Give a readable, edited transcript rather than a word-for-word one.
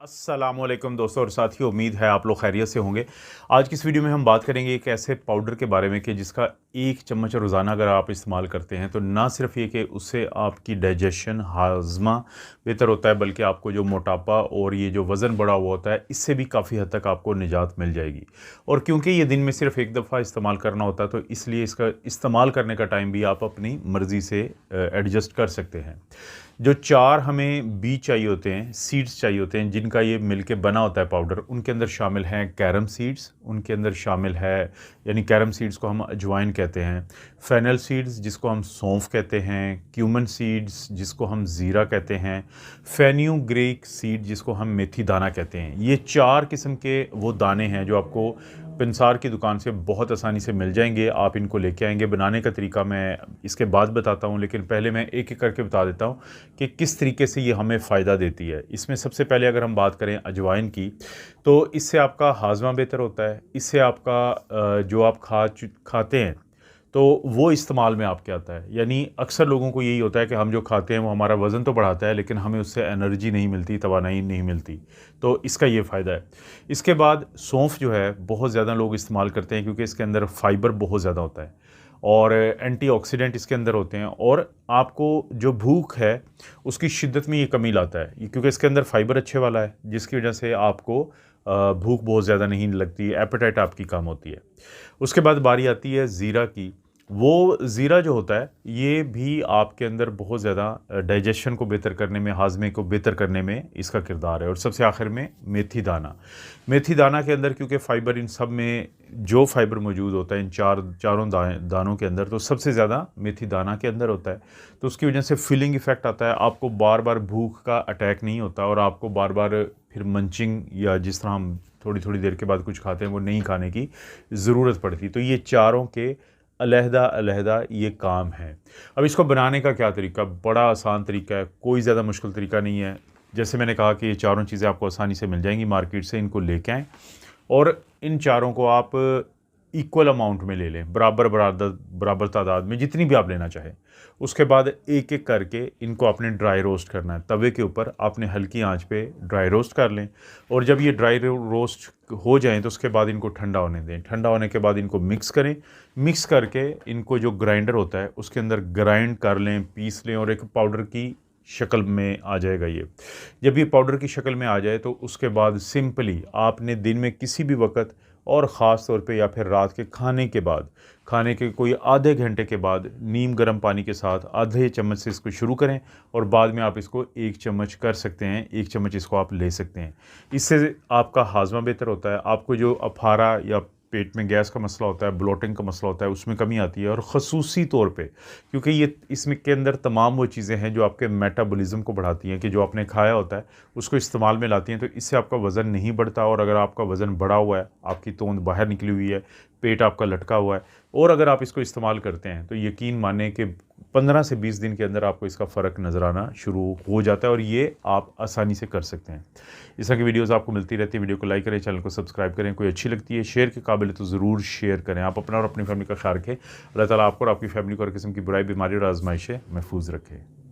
अस्सलामुअलैकुम दोस्तों और साथियों, उम्मीद है आप लोग खैरियत से होंगे। आज की इस वीडियो में हम बात करेंगे एक ऐसे पाउडर के बारे में कि जिसका 1 चम्मच रोज़ाना अगर आप इस्तेमाल करते हैं तो ना सिर्फ ये कि उससे आपकी डाइजेशन हाजमा बेहतर होता है, बल्कि आपको जो मोटापा और ये जो वज़न बढ़ा हुआ होता है इससे भी काफ़ी हद तक आपको निजात मिल जाएगी। और क्योंकि ये दिन में सिर्फ एक दफ़ा इस्तेमाल करना होता है तो इसलिए इसका इस्तेमाल करने का टाइम भी आप अपनी मर्ज़ी से एडजस्ट कर सकते हैं। जो 4 हमें बीज चाहिए होते हैं, सीड्स चाहिए होते हैं, जिनका ये मिलके बना होता है पाउडर, उनके अंदर शामिल हैं कैरम सीड्स, उनके अंदर शामिल है यानी कैरम सीड्स को हम अजवाइन कहते हैं, फेनल सीड्स जिसको हम सौंफ कहते हैं, क्यूमन सीड्स जिसको हम ज़ीरा कहते हैं, फेन्यूग्रीक सीड जिसको हम मेथी दाना कहते हैं। ये 4 किस्म के वो दाने हैं जो आपको पंसार की दुकान से बहुत आसानी से मिल जाएंगे। आप इनको लेके आएंगे। बनाने का तरीका मैं इसके बाद बताता हूँ, लेकिन पहले मैं एक एक करके बता देता हूँ कि किस तरीके से ये हमें फ़ायदा देती है। इसमें सबसे पहले अगर हम बात करें अजवाइन की, तो इससे आपका हाजमा बेहतर होता है। इससे आपका जो आप खाते हैं तो वो इस्तेमाल में आपके आता है। यानी अक्सर लोगों को यही होता है कि हम जो खाते हैं वो हमारा वज़न तो बढ़ाता है, लेकिन हमें उससे एनर्जी नहीं मिलती, तवानाई नहीं मिलती। तो इसका ये फ़ायदा है। इसके बाद सौंफ जो है बहुत ज़्यादा लोग इस्तेमाल करते हैं क्योंकि इसके अंदर फ़ाइबर बहुत ज़्यादा होता है और एंटीऑक्सीडेंट इसके अंदर होते हैं, और आपको जो भूख है उसकी शिद्दत में ये कमी लाता है क्योंकि इसके अंदर फ़ाइबर अच्छे वाला है, जिसकी वजह से आपको भूख बहुत ज़्यादा नहीं लगती, एपेटाइट आपकी कम होती है। उसके बाद बारी आती है ज़ीरा की। वो ज़ीरा जो होता है ये भी आपके अंदर बहुत ज़्यादा डाइजेशन को बेहतर करने में, हाजमे को बेहतर करने में इसका किरदार है। और सबसे आखिर में मेथी दाना। मेथी दाना के अंदर क्योंकि फ़ाइबर इन सब में जो फ़ाइबर मौजूद होता है इन चारों दानों के अंदर, तो सबसे ज़्यादा मेथी दाना के अंदर होता है। तो उसकी वजह से फिलिंग इफ़ेक्ट आता है, आपको बार बार भूख का अटैक नहीं होता और आपको बार बार फिर मंचिंग या जिस तरह हम थोड़ी थोड़ी देर के बाद कुछ खाते हैं वो नहीं खाने की ज़रूरत पड़ती। तो ये चारों के अलहदा ये काम है। अब इसको बनाने का क्या तरीका? बड़ा आसान तरीका है, कोई ज़्यादा मुश्किल तरीका नहीं है। जैसे मैंने कहा कि ये चारों चीज़ें आपको आसानी से मिल जाएंगी मार्केट से। इनको लेके आएँ और इन चारों को आप इक्वल अमाउंट में ले लें, बराबर तादाद में, जितनी भी आप लेना चाहें। उसके बाद एक एक करके इनको आपने ड्राई रोस्ट करना है। तवे के ऊपर आपने हल्की आंच पे ड्राई रोस्ट कर लें, और जब ये ड्राई रोस्ट हो जाएं तो उसके बाद इनको ठंडा होने दें। ठंडा होने के बाद इनको मिक्स करें। मिक्स करके इनको जो ग्राइंडर होता है उसके अंदर ग्राइंड कर लें, पीस लें, और एक पाउडर की शक्ल में आ जाएगा ये। जब ये पाउडर की शक्ल में आ जाए तो उसके बाद सिंपली आपने दिन में किसी भी वक्त, और ख़ास तौर पे या फिर रात के खाने के बाद, खाने के कोई आधे घंटे के बाद नीम गर्म पानी के साथ आधे चम्मच से इसको शुरू करें, और बाद में आप इसको 1 चम्मच कर सकते हैं। 1 चम्मच इसको आप ले सकते हैं। इससे आपका हाजमा बेहतर होता है। आपको जो अफारा या पेट में गैस का मसला होता है, ब्लोटिंग का मसला होता है, उसमें कमी आती है। और ख़ुसूसी तौर पे क्योंकि ये इसमें के अंदर तमाम वो चीज़ें हैं जो आपके मेटाबॉलिज्म को बढ़ाती हैं, कि जो आपने खाया होता है उसको इस्तेमाल में लाती हैं। तो इससे आपका वज़न नहीं बढ़ता, और अगर आपका वज़न बढ़ा हुआ है, आपकी तोंद बाहर निकली हुई है, पेट आपका लटका हुआ है, और अगर आप इसको इस्तेमाल करते हैं तो यकीन माने कि 15 से 20 दिन के अंदर आपको इसका फ़र्क नज़र आना शुरू हो जाता है, और ये आप आसानी से कर सकते हैं। इस तरह की वीडियोज़ आपको मिलती रहती है। वीडियो को लाइक करें, चैनल को सब्सक्राइब करें। कोई अच्छी लगती है, शेयर के काबिल है तो ज़रूर शेयर करें। आप अपना और अपनी फैमिली का ख्याल रखें। अल्लाह ताला आपको और आपकी फैमिली को हर किस्म की बुराई, बीमारी और आजमाइश से महफूज रखे।